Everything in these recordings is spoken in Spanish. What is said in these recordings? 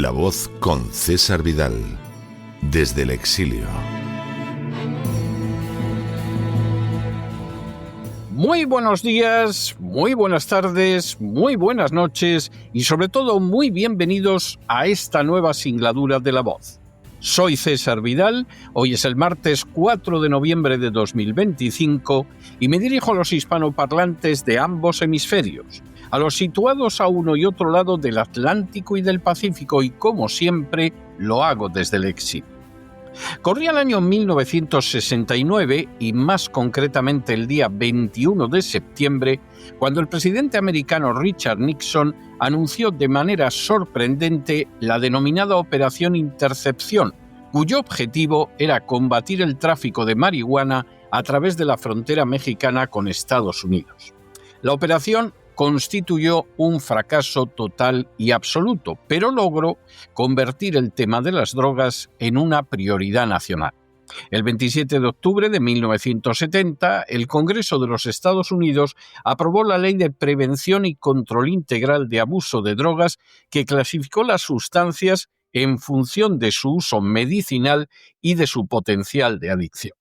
La Voz con César Vidal, desde el exilio. Muy buenos días, muy buenas tardes, muy buenas noches y sobre todo muy bienvenidos a esta nueva singladura de La Voz. Soy César Vidal, hoy es el martes 4 de noviembre de 2025 y me dirijo a los hispanoparlantes de ambos hemisferios, a los situados a uno y otro lado del Atlántico y del Pacífico y, como siempre, lo hago desde el exilio. Corría el año 1969 y más concretamente el día 21 de septiembre, cuando el presidente americano Richard Nixon anunció de manera sorprendente la denominada Operación Intercepción, cuyo objetivo era combatir el tráfico de marihuana a través de la frontera mexicana con Estados Unidos. La operación constituyó un fracaso total y absoluto, pero logró convertir el tema de las drogas en una prioridad nacional. El 27 de octubre de 1970, el Congreso de los Estados Unidos aprobó la Ley de Prevención y Control Integral de Abuso de Drogas, que clasificó las sustancias en función de su uso medicinal y de su potencial de adicción.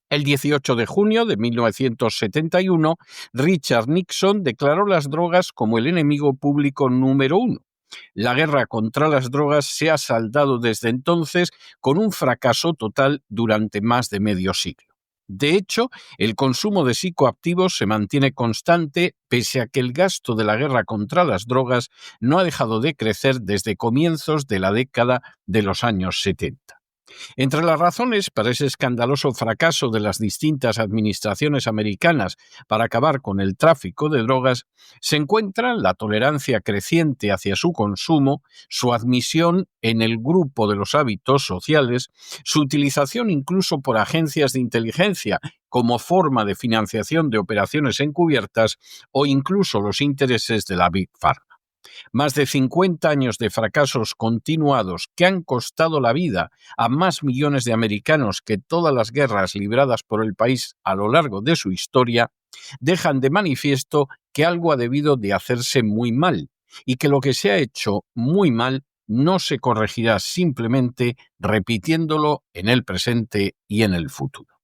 El 18 de junio de 1971, Richard Nixon declaró las drogas como el enemigo público número uno. La guerra contra las drogas se ha saldado desde entonces con un fracaso total durante más de medio siglo. De hecho, el consumo de psicoactivos se mantiene constante pese a que el gasto de la guerra contra las drogas no ha dejado de crecer desde comienzos de la década de los años 70. Entre las razones para ese escandaloso fracaso de las distintas administraciones americanas para acabar con el tráfico de drogas se encuentran la tolerancia creciente hacia su consumo, su admisión en el grupo de los hábitos sociales, su utilización incluso por agencias de inteligencia como forma de financiación de operaciones encubiertas o incluso los intereses de la Big Pharma. Más de 50 años de fracasos continuados que han costado la vida a más millones de americanos que todas las guerras libradas por el país a lo largo de su historia, dejan de manifiesto que algo ha debido de hacerse muy mal y que lo que se ha hecho muy mal no se corregirá simplemente repitiéndolo en el presente y en el futuro.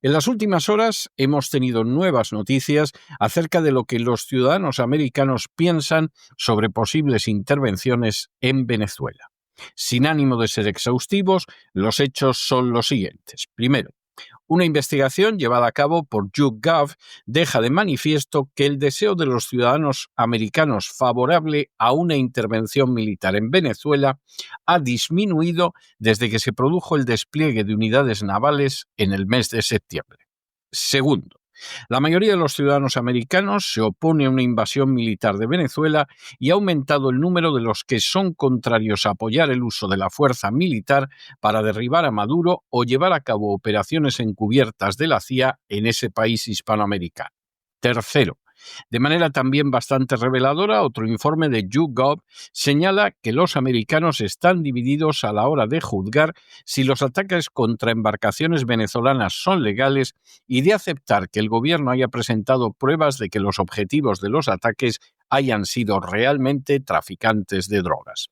En las últimas horas hemos tenido nuevas noticias acerca de lo que los ciudadanos americanos piensan sobre posibles intervenciones en Venezuela. Sin ánimo de ser exhaustivos, los hechos son los siguientes. Primero, una investigación llevada a cabo por YouGov deja de manifiesto que el deseo de los ciudadanos americanos favorable a una intervención militar en Venezuela ha disminuido desde que se produjo el despliegue de unidades navales en el mes de septiembre. Segundo, la mayoría de los ciudadanos americanos se opone a una invasión militar de Venezuela y ha aumentado el número de los que son contrarios a apoyar el uso de la fuerza militar para derribar a Maduro o llevar a cabo operaciones encubiertas de la CIA en ese país hispanoamericano. Tercero, de manera también bastante reveladora, otro informe de YouGov señala que los americanos están divididos a la hora de juzgar si los ataques contra embarcaciones venezolanas son legales y de aceptar que el gobierno haya presentado pruebas de que los objetivos de los ataques hayan sido realmente traficantes de drogas.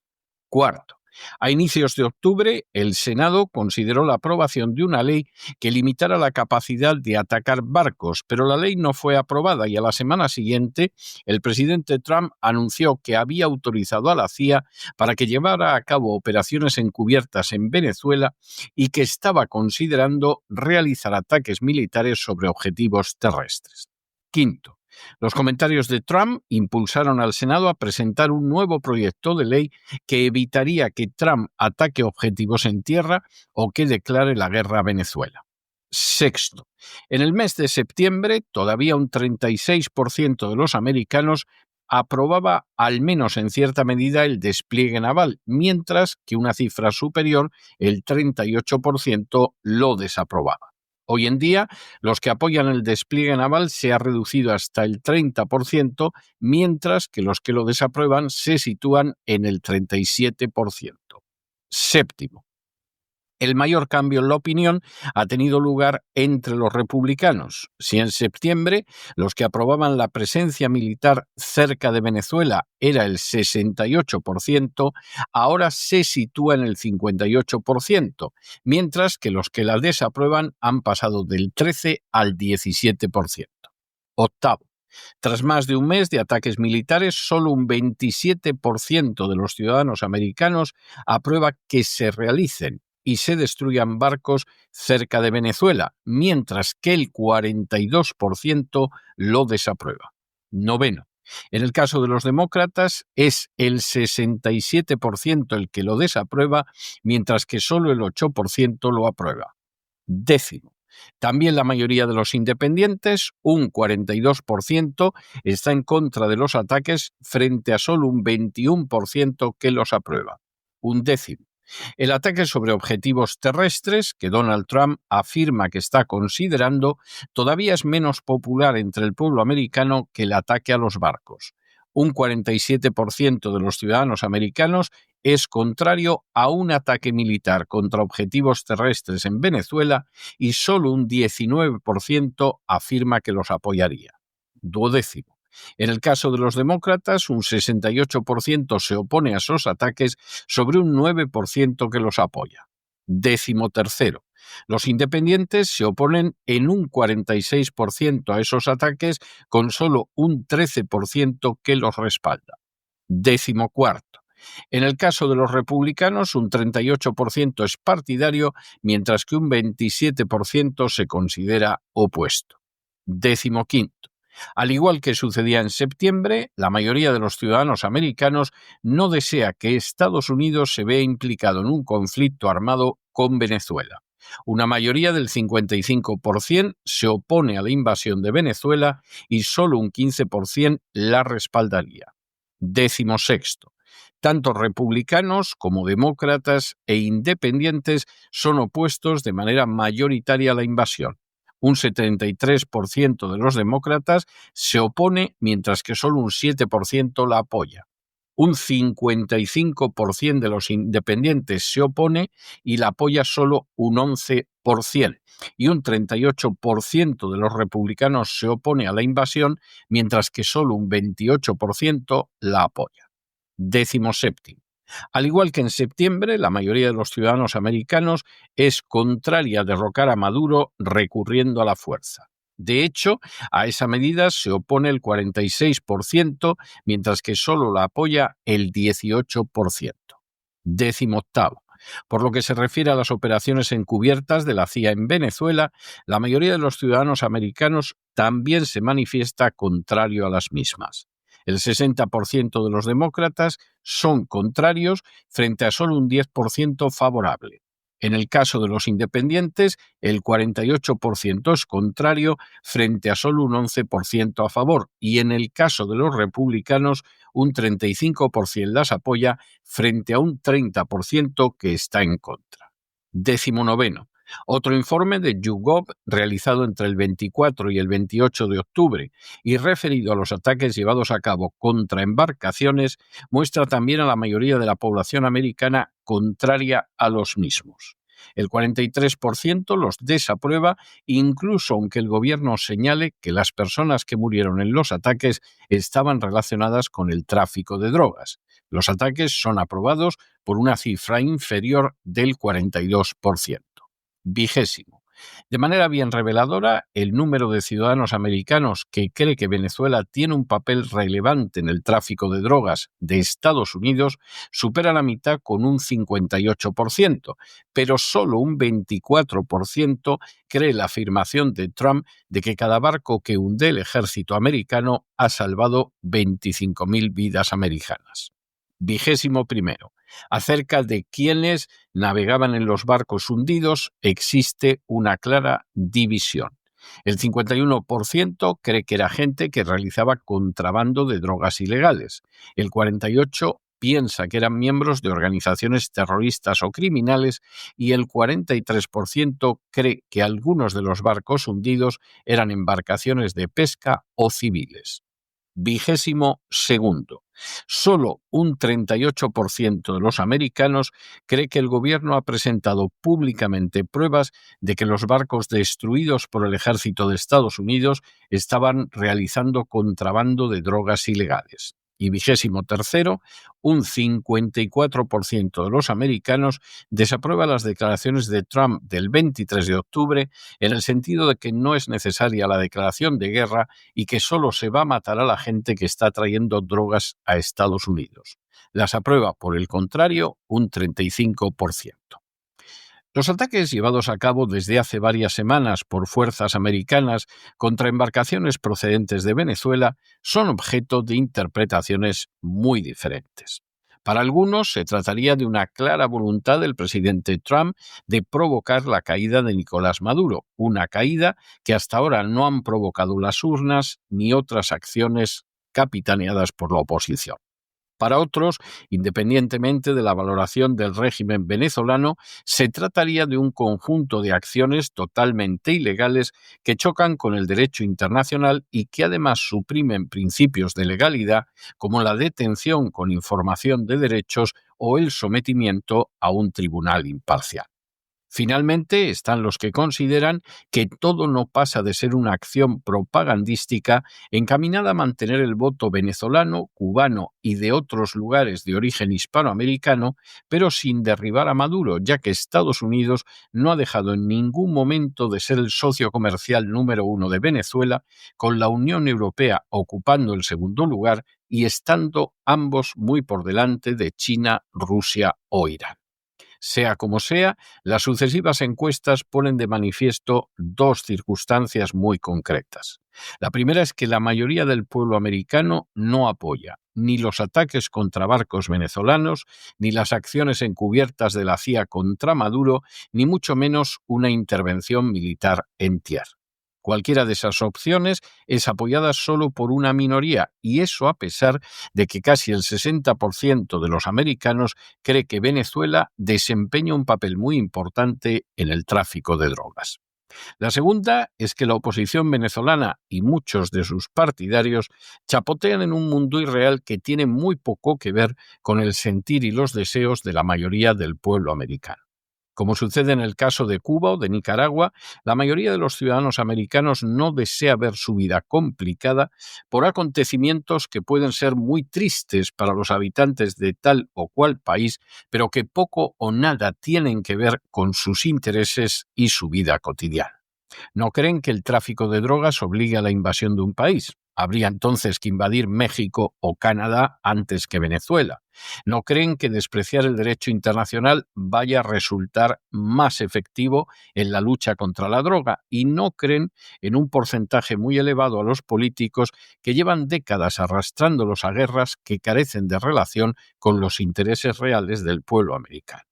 Cuarto, a inicios de octubre, el Senado consideró la aprobación de una ley que limitara la capacidad de atacar barcos, pero la ley no fue aprobada y a la semana siguiente el presidente Trump anunció que había autorizado a la CIA para que llevara a cabo operaciones encubiertas en Venezuela y que estaba considerando realizar ataques militares sobre objetivos terrestres. Quinto, los comentarios de Trump impulsaron al Senado a presentar un nuevo proyecto de ley que evitaría que Trump ataque objetivos en tierra o que declare la guerra a Venezuela. Sexto, en el mes de septiembre, todavía un 36% de los americanos aprobaba al menos en cierta medida el despliegue naval, mientras que una cifra superior, el 38%, lo desaprobaba. Hoy en día, los que apoyan el despliegue naval se ha reducido hasta el 30%, mientras que los que lo desaprueban se sitúan en el 37%. Séptimo. El mayor cambio en la opinión ha tenido lugar entre los republicanos. Si en septiembre los que aprobaban la presencia militar cerca de Venezuela era el 68%, ahora se sitúa en el 58%, mientras que los que la desaprueban han pasado del 13 al 17%. Octavo. Tras más de un mes de ataques militares, solo un 27% de los ciudadanos americanos aprueba que se realicen y se destruyan barcos cerca de Venezuela, mientras que el 42% lo desaprueba. Noveno. En el caso de los demócratas, es el 67% el que lo desaprueba, mientras que solo el 8% lo aprueba. Décimo. También la mayoría de los independientes, un 42%, está en contra de los ataques frente a solo un 21% que los aprueba. Undécimo. El ataque sobre objetivos terrestres, que Donald Trump afirma que está considerando, todavía es menos popular entre el pueblo americano que el ataque a los barcos. Un 47% de los ciudadanos americanos es contrario a un ataque militar contra objetivos terrestres en Venezuela y solo un 19% afirma que los apoyaría. Duodécimo. En el caso de los demócratas, un 68% se opone a esos ataques sobre un 9% que los apoya. Décimo tercero. Los independientes se oponen en un 46% a esos ataques con solo un 13% que los respalda. Décimo cuarto. En el caso de los republicanos, un 38% es partidario, mientras que un 27% se considera opuesto. Décimo quinto. Al igual que sucedía en septiembre, la mayoría de los ciudadanos americanos no desea que Estados Unidos se vea implicado en un conflicto armado con Venezuela. Una mayoría del 55% se opone a la invasión de Venezuela y solo un 15% la respaldaría. Décimo sexto. Tanto republicanos como demócratas e independientes son opuestos de manera mayoritaria a la invasión. Un 73% de los demócratas se opone, mientras que solo un 7% la apoya. Un 55% de los independientes se opone y la apoya solo un 11%. Y un 38% de los republicanos se opone a la invasión, mientras que solo un 28% la apoya. Décimo séptimo. Al igual que en septiembre, la mayoría de los ciudadanos americanos es contraria a derrocar a Maduro recurriendo a la fuerza. De hecho, a esa medida se opone el 46%, mientras que solo la apoya el 18%. Décimo octavo. Por lo que se refiere a las operaciones encubiertas de la CIA en Venezuela, la mayoría de los ciudadanos americanos también se manifiesta contrario a las mismas. El 60% de los demócratas son contrarios frente a solo un 10% favorable. En el caso de los independientes, el 48% es contrario frente a solo un 11% a favor, y en el caso de los republicanos, un 35% las apoya frente a un 30% que está en contra. Décimo noveno. Otro informe de YouGov realizado entre el 24 y el 28 de octubre y referido a los ataques llevados a cabo contra embarcaciones muestra también a la mayoría de la población americana contraria a los mismos. El 43% los desaprueba, incluso aunque el gobierno señale que las personas que murieron en los ataques estaban relacionadas con el tráfico de drogas. Los ataques son aprobados por una cifra inferior del 42%. Vigésimo. De manera bien reveladora, el número de ciudadanos americanos que cree que Venezuela tiene un papel relevante en el tráfico de drogas de Estados Unidos supera la mitad con un 58%, pero solo un 24% cree la afirmación de Trump de que cada barco que hunde el ejército americano ha salvado 25.000 vidas americanas. Vigésimo primero. Acerca de quienes navegaban en los barcos hundidos existe una clara división. El 51% cree que era gente que realizaba contrabando de drogas ilegales. El 48% piensa que eran miembros de organizaciones terroristas o criminales y el 43% cree que algunos de los barcos hundidos eran embarcaciones de pesca o civiles. 22º. Solo un 38% de los americanos cree que el gobierno ha presentado públicamente pruebas de que los barcos destruidos por el ejército de Estados Unidos estaban realizando contrabando de drogas ilegales. Y 23º, un 54% de los americanos desaprueba las declaraciones de Trump del 23 de octubre en el sentido de que no es necesaria la declaración de guerra y que solo se va a matar a la gente que está trayendo drogas a Estados Unidos. Las aprueba, por el contrario, un 35%. Los ataques llevados a cabo desde hace varias semanas por fuerzas americanas contra embarcaciones procedentes de Venezuela son objeto de interpretaciones muy diferentes. Para algunos se trataría de una clara voluntad del presidente Trump de provocar la caída de Nicolás Maduro, una caída que hasta ahora no han provocado las urnas ni otras acciones capitaneadas por la oposición. Para otros, independientemente de la valoración del régimen venezolano, se trataría de un conjunto de acciones totalmente ilegales que chocan con el derecho internacional y que además suprimen principios de legalidad como la detención con información de derechos o el sometimiento a un tribunal imparcial. Finalmente, están los que consideran que todo no pasa de ser una acción propagandística encaminada a mantener el voto venezolano, cubano y de otros lugares de origen hispanoamericano, pero sin derribar a Maduro, ya que Estados Unidos no ha dejado en ningún momento de ser el socio comercial número 1 de Venezuela, con la Unión Europea ocupando el segundo lugar y estando ambos muy por delante de China, Rusia o Irán. Sea como sea, las sucesivas encuestas ponen de manifiesto dos circunstancias muy concretas. La primera es que la mayoría del pueblo americano no apoya ni los ataques contra barcos venezolanos, ni las acciones encubiertas de la CIA contra Maduro, ni mucho menos una intervención militar en tierra. Cualquiera de esas opciones es apoyada solo por una minoría, y eso a pesar de que casi el 60% de los americanos cree que Venezuela desempeña un papel muy importante en el tráfico de drogas. La segunda es que la oposición venezolana y muchos de sus partidarios chapotean en un mundo irreal que tiene muy poco que ver con el sentir y los deseos de la mayoría del pueblo americano. Como sucede en el caso de Cuba o de Nicaragua, la mayoría de los ciudadanos americanos no desea ver su vida complicada por acontecimientos que pueden ser muy tristes para los habitantes de tal o cual país, pero que poco o nada tienen que ver con sus intereses y su vida cotidiana. No creen que el tráfico de drogas obligue a la invasión de un país. Habría entonces que invadir México o Canadá antes que Venezuela. No creen que despreciar el derecho internacional vaya a resultar más efectivo en la lucha contra la droga y no creen en un porcentaje muy elevado a los políticos que llevan décadas arrastrándolos a guerras que carecen de relación con los intereses reales del pueblo americano.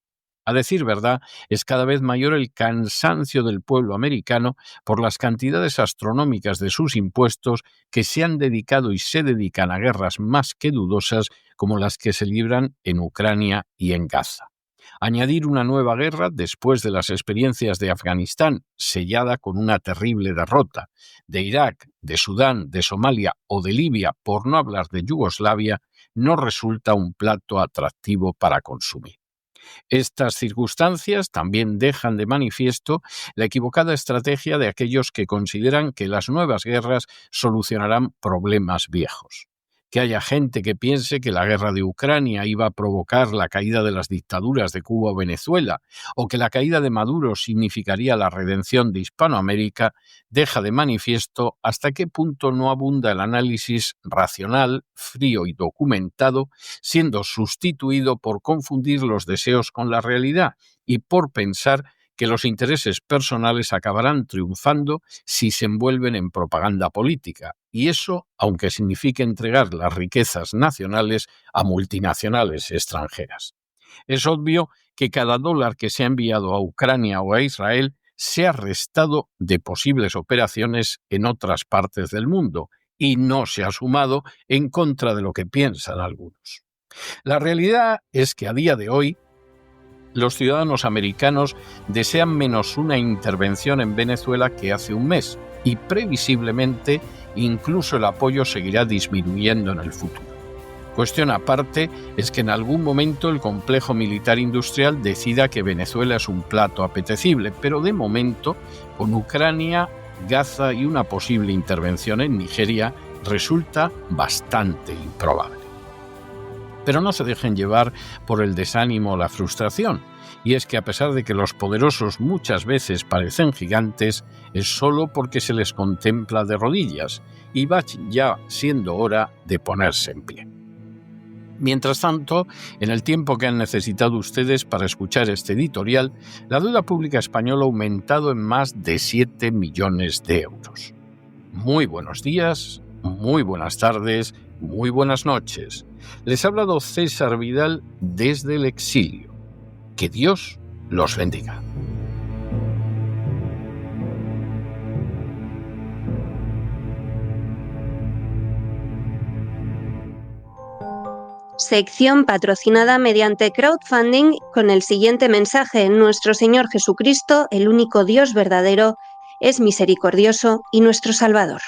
A decir verdad, es cada vez mayor el cansancio del pueblo americano por las cantidades astronómicas de sus impuestos que se han dedicado y se dedican a guerras más que dudosas como las que se libran en Ucrania y en Gaza. Añadir una nueva guerra después de las experiencias de Afganistán, sellada con una terrible derrota, de Irak, de Sudán, de Somalia o de Libia, por no hablar de Yugoslavia, no resulta un plato atractivo para consumir. Estas circunstancias también dejan de manifiesto la equivocada estrategia de aquellos que consideran que las nuevas guerras solucionarán problemas viejos. Que haya gente que piense que la guerra de Ucrania iba a provocar la caída de las dictaduras de Cuba o Venezuela, o que la caída de Maduro significaría la redención de Hispanoamérica, deja de manifiesto hasta qué punto no abunda el análisis racional, frío y documentado, siendo sustituido por confundir los deseos con la realidad y por pensar que los intereses personales acabarán triunfando si se envuelven en propaganda política, y eso aunque signifique entregar las riquezas nacionales a multinacionales extranjeras. Es obvio que cada dólar que se ha enviado a Ucrania o a Israel se ha restado de posibles operaciones en otras partes del mundo y no se ha sumado en contra de lo que piensan algunos. La realidad es que a día de hoy los ciudadanos americanos desean menos una intervención en Venezuela que hace un mes y previsiblemente incluso el apoyo seguirá disminuyendo en el futuro. Cuestión aparte es que en algún momento el complejo militar industrial decida que Venezuela es un plato apetecible, pero de momento, con Ucrania, Gaza y una posible intervención en Nigeria, resulta bastante improbable. Pero no se dejen llevar por el desánimo o la frustración, y es que a pesar de que los poderosos muchas veces parecen gigantes, es solo porque se les contempla de rodillas, y va ya siendo hora de ponerse en pie. Mientras tanto, en el tiempo que han necesitado ustedes para escuchar este editorial, la deuda pública española ha aumentado en más de 7 millones de euros. Muy buenos días, muy buenas tardes, muy buenas noches. Les ha hablado César Vidal desde el exilio. Que Dios los bendiga. Sección patrocinada mediante crowdfunding con el siguiente mensaje: Nuestro Señor Jesucristo, el único Dios verdadero, es misericordioso y nuestro Salvador.